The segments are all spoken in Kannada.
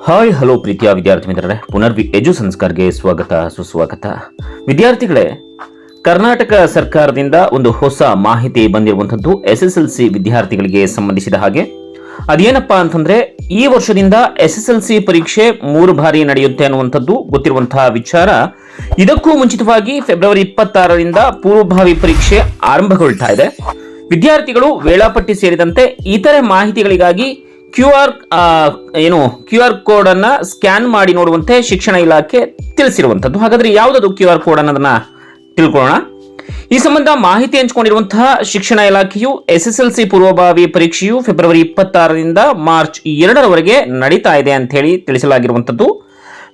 ಹಾಯ್ ಹಲೋ ಪ್ರೀತಿಯ ವಿದ್ಯಾರ್ಥಿ ಮಿತ್ರರೇ, ಪುನರ್ವಿ ಎಜು ಸಂಸ್ಕಾರ್ಗೆ ಸ್ವಾಗತ ಸುಸ್ವಾಗತ. ವಿದ್ಯಾರ್ಥಿಗಳೇ, ಕರ್ನಾಟಕ ಸರ್ಕಾರದಿಂದ ಒಂದು ಹೊಸ ಮಾಹಿತಿ ಬಂದಿರುವಂಥದ್ದು SSLC ವಿದ್ಯಾರ್ಥಿಗಳಿಗೆ ಸಂಬಂಧಿಸಿದ ಹಾಗೆ. ಅದೇನಪ್ಪಾ ಅಂತಂದ್ರೆ, ಈ ವರ್ಷದಿಂದ SSLC ಪರೀಕ್ಷೆ 3 ಬಾರಿ ನಡೆಯುತ್ತೆ ಅನ್ನುವಂಥದ್ದು ಗೊತ್ತಿರುವಂತಹ ವಿಚಾರ. ಇದಕ್ಕೂ ಮುಂಚಿತವಾಗಿ ಫೆಬ್ರವರಿ 26ರಿಂದ ಪೂರ್ವಭಾವಿ ಪರೀಕ್ಷೆ ಆರಂಭಗೊಳ್ತಾ ಇದೆ. ವಿದ್ಯಾರ್ಥಿಗಳು ವೇಳಾಪಟ್ಟಿ ಸೇರಿದಂತೆ ಇತರೆ ಮಾಹಿತಿಗಳಿಗಾಗಿ ಕ್ಯೂ ಆರ್ ಕೋಡ್ ಅನ್ನ ಸ್ಕ್ಯಾನ್ ಮಾಡಿ ನೋಡುವಂತೆ ಶಿಕ್ಷಣ ಇಲಾಖೆ ತಿಳಿಸಿರುವಂತದ್ದು. ಹಾಗಾದ್ರೆ ಯಾವುದದು QR ಕೋಡ್ ಅನ್ನೋದನ್ನ ತಿಳ್ಕೊಳ್ಳೋಣ. ಈ ಸಂಬಂಧ ಮಾಹಿತಿ ಹಂಚಿಕೊಂಡಿರುವಂತಹ ಶಿಕ್ಷಣ ಇಲಾಖೆಯು SSLC ಪೂರ್ವಭಾವಿ ಪರೀಕ್ಷೆಯು ಫೆಬ್ರವರಿ 26ರಿಂದ ಮಾರ್ಚ್ 2ರವರೆಗೆ ನಡೀತಾ ಇದೆ ಅಂತ ಹೇಳಿ ತಿಳಿಸಲಾಗಿರುವಂತದ್ದು.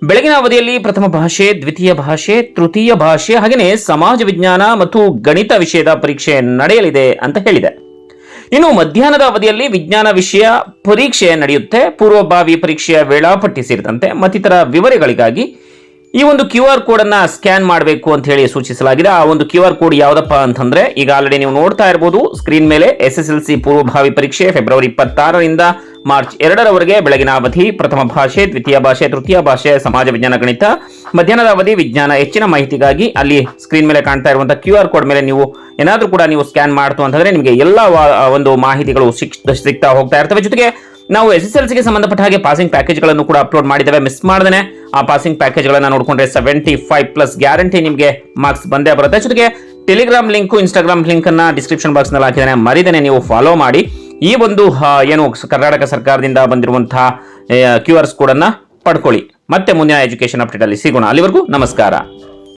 ಬೆಳಗಿನ ಅವಧಿಯಲ್ಲಿ ಪ್ರಥಮ ಭಾಷೆ, ದ್ವಿತೀಯ ಭಾಷೆ, ತೃತೀಯ ಭಾಷೆ ಹಾಗೆಯೇ ಸಮಾಜ ವಿಜ್ಞಾನ ಮತ್ತು ಗಣಿತ ವಿಷಯದ ಪರೀಕ್ಷೆ ನಡೆಯಲಿದೆ ಅಂತ ಹೇಳಿದೆ. ಇನ್ನು ಮಧ್ಯಾಹ್ನದ ಅವಧಿಯಲ್ಲಿ ವಿಜ್ಞಾನ ವಿಷಯ ಪರೀಕ್ಷೆ ನಡೆಯುತ್ತೆ. ಪೂರ್ವಭಾವಿ ಪರೀಕ್ಷೆಯ ವೇಳಾಪಟ್ಟಿ ಸೇರಿದಂತೆ ಮತ್ತಿತರ ವಿವರಗಳಿಗಾಗಿ ಈ ಒಂದು QR ಕೋಡ್ ಅನ್ನ ಸ್ಕ್ಯಾನ್ ಮಾಡಬೇಕು ಅಂತ ಹೇಳಿ ಸೂಚಿಸಲಾಗಿದೆ. ಆ ಒಂದು QR ಕೋಡ್ ಯಾವುದಪ್ಪ ಅಂತಂದ್ರೆ, ಈಗ ಆಲ್ರೆಡಿ ನೀವು ನೋಡ್ತಾ ಇರಬಹುದು ಸ್ಕ್ರೀನ್ ಮೇಲೆ, SSLC ಪೂರ್ವಭಾವಿ ಪರೀಕ್ಷೆ ಫೆಬ್ರವರಿ 26ರಿಂದ ಮಾರ್ಚ್ 2ರವರೆಗೆ ಬೆಳಗಿನ ಅವಧಿ ಪ್ರಥಮ ಭಾಷೆ, ದ್ವಿತೀಯ ಭಾಷೆ, ತೃತೀಯ ಭಾಷೆ, ಸಮಾಜ ವಿಜ್ಞಾನ, ಗಣಿತ. ಮಧ್ಯಾಹ್ನದ ಅವಧಿ ವಿಜ್ಞಾನ. ಹೆಚ್ಚಿನ ಮಾಹಿತಿಗಾಗಿ ಅಲ್ಲಿ ಸ್ಕ್ರೀನ್ ಮೇಲೆ ಕಾಣ್ತಾ ಇರುವಂತಹ QR ಕೋಡ್ ಮೇಲೆ ನೀವು ಏನಾದ್ರೂ ಕೂಡ ನೀವು ಸ್ಕ್ಯಾನ್ ಮಾಡ್ತು ಅಂತಂದ್ರೆ ನಿಮಗೆ ಎಲ್ಲ ಒಂದು ಮಾಹಿತಿಗಳು ಸಿಗ್ತಾ ಹೋಗ್ತಾ ಇರ್ತವೆ. ಜೊತೆಗೆ ನಾವು SSLCಗೆ ಸಂಬಂಧಪಟ್ಟ ಹಾಗೆ ಪಾಸಿಂಗ್ ಪ್ಯಾಕೇಜ್ಗಳನ್ನು ಕೂಡ ಅಪ್ಲೋಡ್ ಮಾಡಿದ್ದೇವೆ. ಮಿಸ್ ಮಾಡದೇನೆ ಆ ಪಾಸಿಂಗ್ ಪ್ಯಾಕೇಜ್ಗಳನ್ನು ನೋಡಿಕೊಂಡ್ರೆ 75+ ಗ್ಯಾರಂಟಿ ನಿಮಗೆ ಮಾರ್ಕ್ಸ್ ಬಂದೇ ಬರುತ್ತೆ. ಜೊತೆಗೆ ಟೆಲಿಗ್ರಾಮ್ ಲಿಂಕ್, ಇನ್ಸ್ಟಾಗ್ರಾಮ್ ಲಿಂಕ್ ಅನ್ನ ಡಿಸ್ಕ್ರಿಪ್ಷನ್ ಬಾಕ್ಸ್ ನಲ್ಲಿ ಹಾಕಿದ್ದೇನೆ, ಮರಿದೇನೆ ನೀವು ಫಾಲೋ ಮಾಡಿ ಈ ಒಂದು ಕರ್ನಾಟಕ ಸರ್ಕಾರದಿಂದ ಬಂದಿರುವಂತಹ QR ಕೋಡ್ ಅನ್ನ ಪಡ್ಕೊಳ್ಳಿ. ಮತ್ತೆ ಮುಂದಿನ ಎಜುಕೇಶನ್ ಅಪ್ಡೇಟ್ ಅಲ್ಲಿ ಸಿಗೋಣ. ಅಲ್ಲಿವರೆಗೂ ನಮಸ್ಕಾರ.